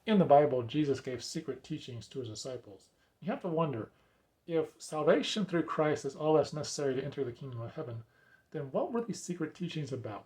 In the Bible, Jesus gave secret teachings to his disciples. You have to wonder, if salvation through Christ is all that's necessary to enter the kingdom of heaven, then what were these secret teachings about?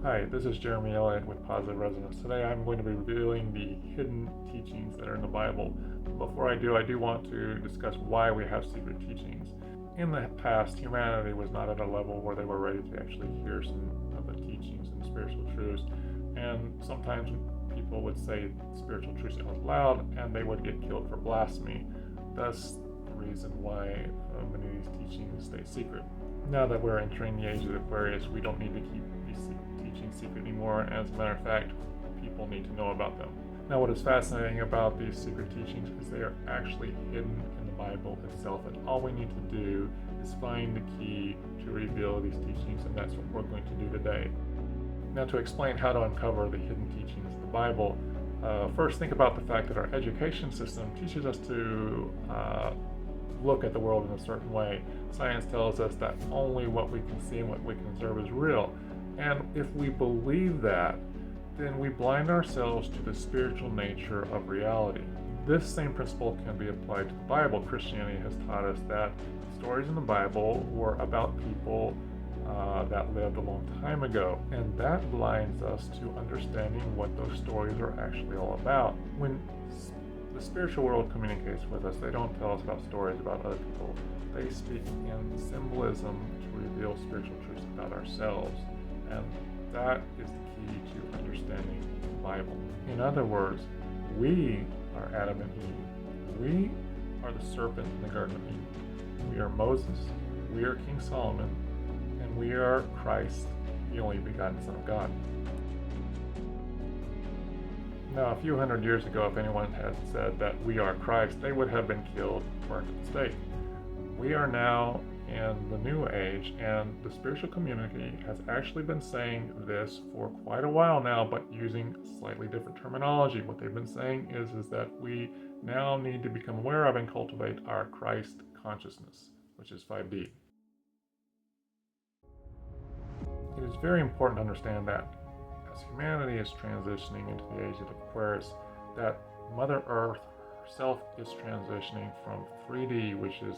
Hi, this is Jeremy Elliott with Positive Resonance. Today I'm going to be revealing the hidden teachings that are in the Bible. Before I do want to discuss why we have secret teachings. In the past, humanity was not at a level where they were ready to actually hear some of the teachings and spiritual truths. And sometimes people would say spiritual truths out loud and they would get killed for blasphemy. Thus, the reason why many of these teachings stay secret. Now that we're entering the age of Aquarius, we don't need to keep these teachings secret anymore. As a matter of fact, people need to know about them. Now, what is fascinating about these secret teachings is they are actually hidden in the Bible itself, and all we need to do is find the key to reveal these teachings, and that's what we're going to do today. Now, to explain how to uncover the hidden teachings of the Bible, first think about the fact that our education system teaches us to look at the world in a certain way. Science tells us that only what we can see and what we can observe is real. And if we believe that, then we blind ourselves to the spiritual nature of reality. This same principle can be applied to the Bible. Christianity has taught us that stories in the Bible were about people that lived a long time ago, and that blinds us to understanding what those stories are actually all about. When the spiritual world communicates with us, they don't tell us about stories about other people. They speak in symbolism to reveal spiritual truths about ourselves, and that is the key to understanding the Bible. In other words, we are Adam and Eve. We are the serpent in the Garden of Eden. We are Moses. We are King Solomon. And we are Christ, the only begotten Son of God. Now, a few hundred years ago, if anyone had said that we are Christ, they would have been killed, burned at the stake. We are now in the new age, and the spiritual community has actually been saying this for quite a while now, but using slightly different terminology. What they've been saying is that we now need to become aware of and cultivate our Christ consciousness, which is 5D. It is very important to understand that as humanity is transitioning into the age of Aquarius, that Mother Earth herself is transitioning from 3D, which is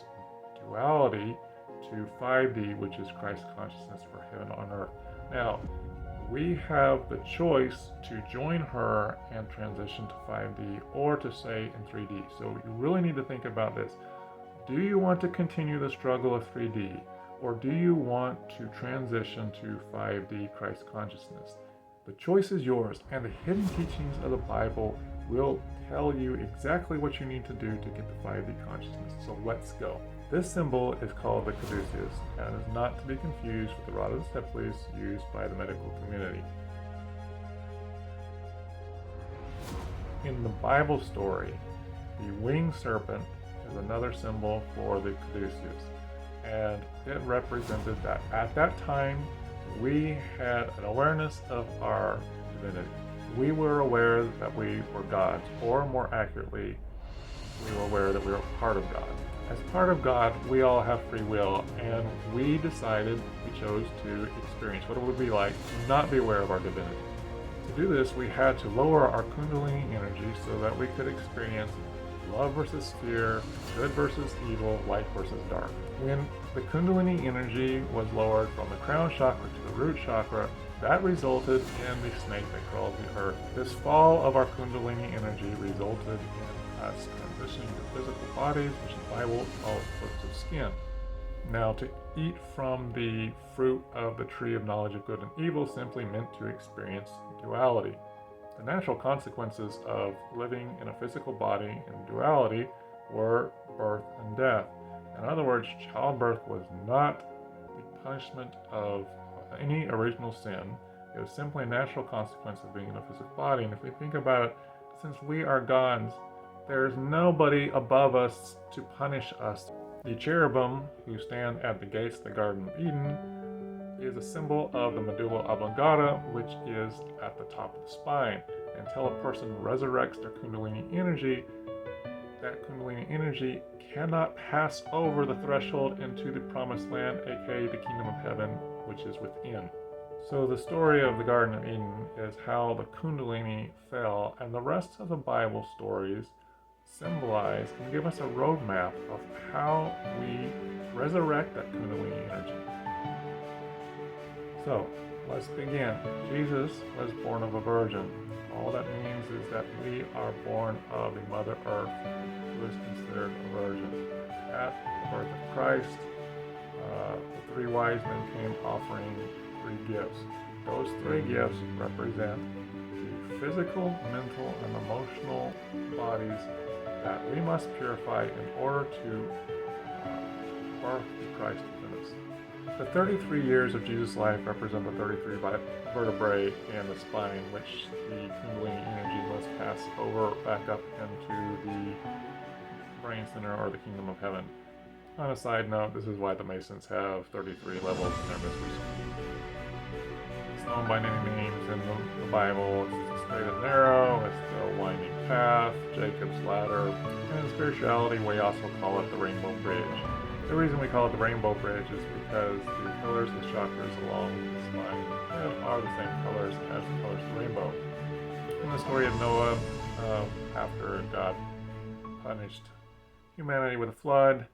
duality, to 5D, which is Christ consciousness for heaven on earth. Now, we have the choice to join her and transition to 5D or to stay in 3D. So you really need to think about this. Do you want to continue the struggle of 3D, or do you want to transition to 5D Christ consciousness? The choice is yours, and the hidden teachings of the Bible will tell you exactly what you need to do to get the 5D consciousness. So let's go. This symbol is called the caduceus, and is not to be confused with the rod of Steples used by the medical community. In the Bible story, the winged serpent is another symbol for the caduceus, and it represented that at that time we had an awareness of our divinity. We were aware that we were gods, or more accurately, we were aware that we were part of God. As part of God, we all have free will, and we chose to experience what it would be like to not be aware of our divinity. To do this, we had to lower our Kundalini energy so that we could experience love versus fear, good versus evil, light versus dark. When the Kundalini energy was lowered from the crown chakra to the root chakra, that resulted in the snake that crawled the earth. This fall of our Kundalini energy resulted in us transitioning to physical bodies, which the Bible calls coats of skin. Now, to eat from the fruit of the tree of knowledge of good and evil simply meant to experience duality. The natural consequences of living in a physical body in duality were birth and death. In other words, childbirth was not the punishment of any original sin. It was simply a natural consequence of being in a physical body. And if we think about it, since we are gods, there's nobody above us to punish us. The cherubim who stand at the gates of the Garden of Eden is a symbol of the medulla oblongata, which is at the top of the spine. Until a person resurrects their Kundalini energy, that Kundalini energy cannot pass over the threshold into the promised land, aka the kingdom of heaven, which is within. So the story of the Garden of Eden is how the Kundalini fell, and the rest of the Bible stories symbolize and give us a roadmap of how we resurrect that Kundalini energy. So let's begin. Jesus was born of a virgin. All that means is that we are born of the Mother Earth, who is considered a virgin. At the birth of Christ, the three wise men came offering 3 gifts. Those 3 gifts represent the physical, mental, and emotional bodies that we must purify in order to birth the Christ within us. The 33 years of Jesus' life represent the 33 vertebrae in the spine, which the Kundalini energy must pass over back up into the brain center or the kingdom of heaven. On a side note, this is why the Masons have 33 levels in their mysteries. It's known by many names in the Bible. It's the straight and narrow, it's the winding path, Jacob's ladder, and in spirituality we also call it the rainbow bridge. The reason we call it the rainbow bridge is because the pillars and chakras along the spine are the same colors as the colors of the rainbow. In the story of Noah, after God punished humanity with a flood,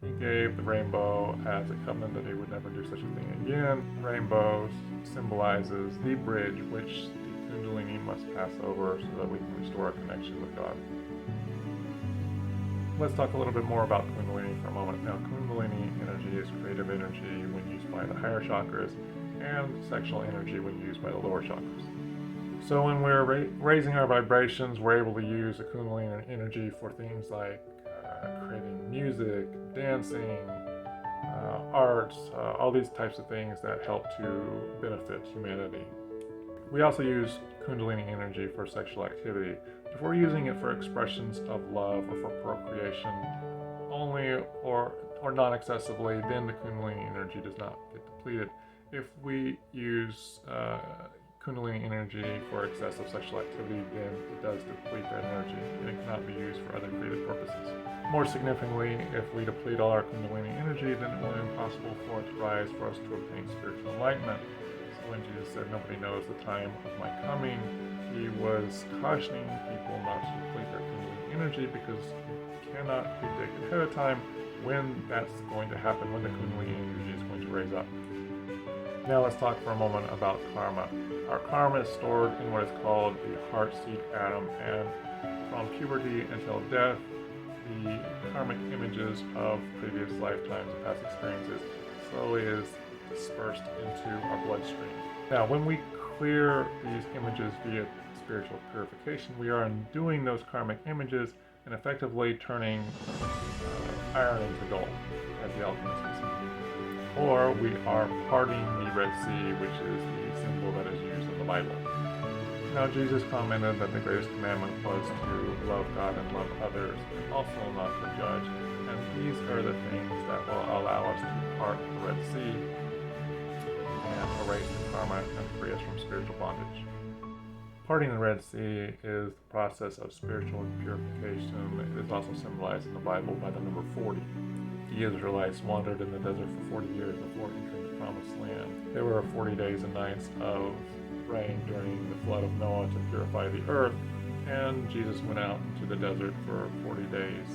he gave the rainbow as a covenant that he would never do such a thing again. Rainbow symbolizes the bridge which the Kundalini must pass over so that we can restore our connection with God. Let's talk a little bit more about Kundalini for a moment. Now, Kundalini energy is creative energy when used by the higher chakras, and sexual energy when used by the lower chakras. So when we're raising our vibrations, we're able to use the Kundalini energy for things like creating music, dancing, arts, all these types of things that help to benefit humanity. We also use Kundalini energy for sexual activity. If we're using it for expressions of love or for procreation only or non-excessively, then the Kundalini energy does not get depleted. If we use Kundalini energy for excessive sexual activity, then it does deplete that energy and it cannot be used for other creative purposes. More significantly, if we deplete all our Kundalini energy, then it will be impossible for it to rise for us to obtain spiritual enlightenment. So when Jesus said, "Nobody knows the time of my coming," he was cautioning people not to deplete their Kundalini energy because you cannot predict ahead of time when that's going to happen, when the Kundalini energy is going to raise up. Now let's talk for a moment about karma. Our karma is stored in what is called the heart seed atom, and from puberty until death, the karmic images of previous lifetimes and past experiences slowly is dispersed into our bloodstream. Now, when we clear these images via spiritual purification, we are undoing those karmic images and effectively turning iron into gold, as the alchemists would say. Or we are parting the Red Sea, which is the symbol that is used in the Bible. Now, Jesus commented that the greatest commandment was to love God and love others, and also not to judge. And these are the things that will allow us to part the Red Sea and erase the karma and free us from spiritual bondage. Parting the Red Sea is the process of spiritual purification. It is also symbolized in the Bible by the number 40. The Israelites wandered in the desert for 40 years before entering the Promised Land. There were 40 days and nights of rain during the flood of Noah to purify the earth, and Jesus went out into the desert for 40 days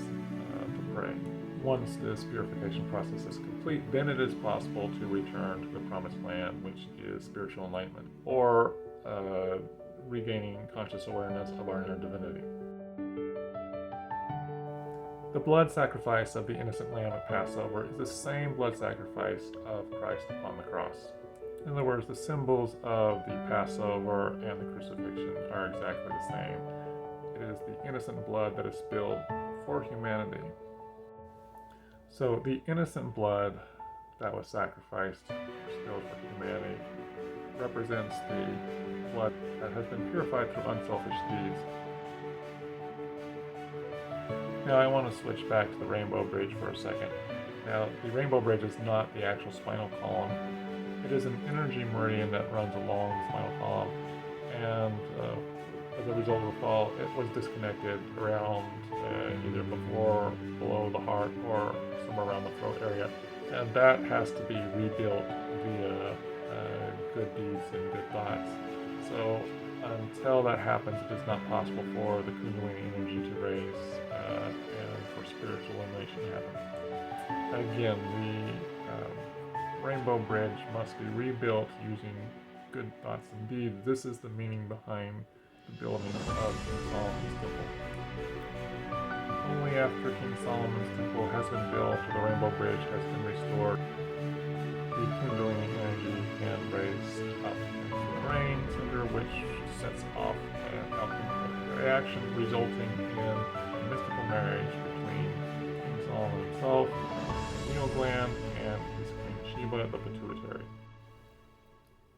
to pray. Once this purification process is complete, then it is possible to return to the Promised Land, which is spiritual enlightenment, or regaining conscious awareness of our inner divinity. The blood sacrifice of the innocent lamb at Passover is the same blood sacrifice of Christ upon the cross. In other words, the symbols of the Passover and the crucifixion are exactly the same. It is the innocent blood that is spilled for humanity. So the innocent blood that was sacrificed, spilled for humanity, represents the blood that has been purified through unselfish deeds. Now I want to switch back to the rainbow bridge for a second. Now the rainbow bridge is not the actual spinal column. It is an energy meridian that runs along the spinal column, and the as a result of the fall, it was disconnected around either before, below the heart, or somewhere around the throat area. And that has to be rebuilt via good deeds and good thoughts. So until that happens, it is not possible for the Kundalini energy to raise and for spiritual illumination to happen. Again, the rainbow bridge must be rebuilt using good thoughts and deeds. This is the meaning behind the building of King Solomon's temple. Only after King Solomon's temple has been built or the rainbow bridge has been restored, the Kundalini energy can raise up into the brain center, which sets off an alchemical reaction, resulting in a mystical marriage between King Solomon himself, the pineal gland, and his queen Sheba, the pituitary.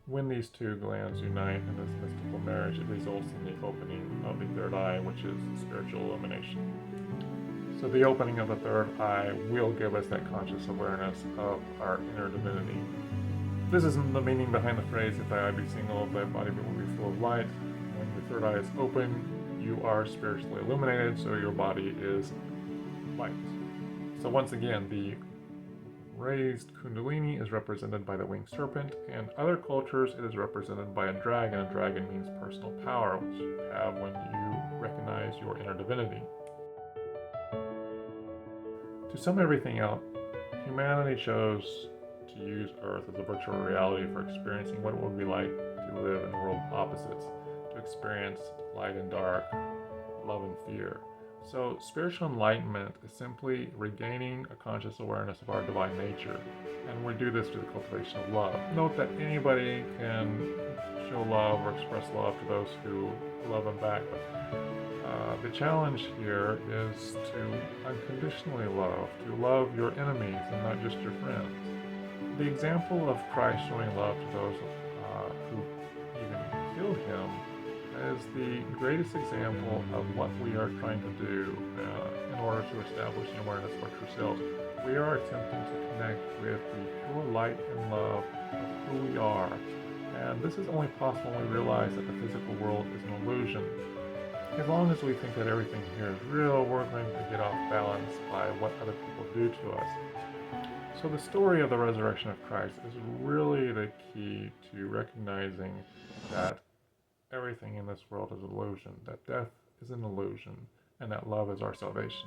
When these two glands unite in this mystical marriage, it results in the opening of the third eye, which is spiritual illumination. So the opening of the third eye will give us that conscious awareness of our inner divinity. This isn't the meaning behind the phrase, if thy eye be single, thy body will be full of light. When your third eye is open, you are spiritually illuminated, so your body is light. So once again, the raised Kundalini is represented by the winged serpent. In other cultures, it is represented by a dragon. A dragon means personal power, which you have when you recognize your inner divinity. To sum everything up, humanity chose to use Earth as a virtual reality for experiencing what it would be like to live in a world of opposites, to experience light and dark, love and fear. So spiritual enlightenment is simply regaining a conscious awareness of our divine nature, and we do this through the cultivation of love. Note that anybody can show love or express love to those who love them back, but the challenge here is to unconditionally love, to love your enemies and not just your friends. The example of Christ showing love to those who even killed him is the greatest example of what we are trying to do in order to establish an awareness of our true selves. We are attempting to connect with the pure light and love of who we are. And this is only possible when we realize that the physical world is an illusion. As long as we think that everything here is real, we're going to get off balance by what other people do to us. So the story of the resurrection of Christ is really the key to recognizing that everything in this world is an illusion, that death is an illusion, and that love is our salvation.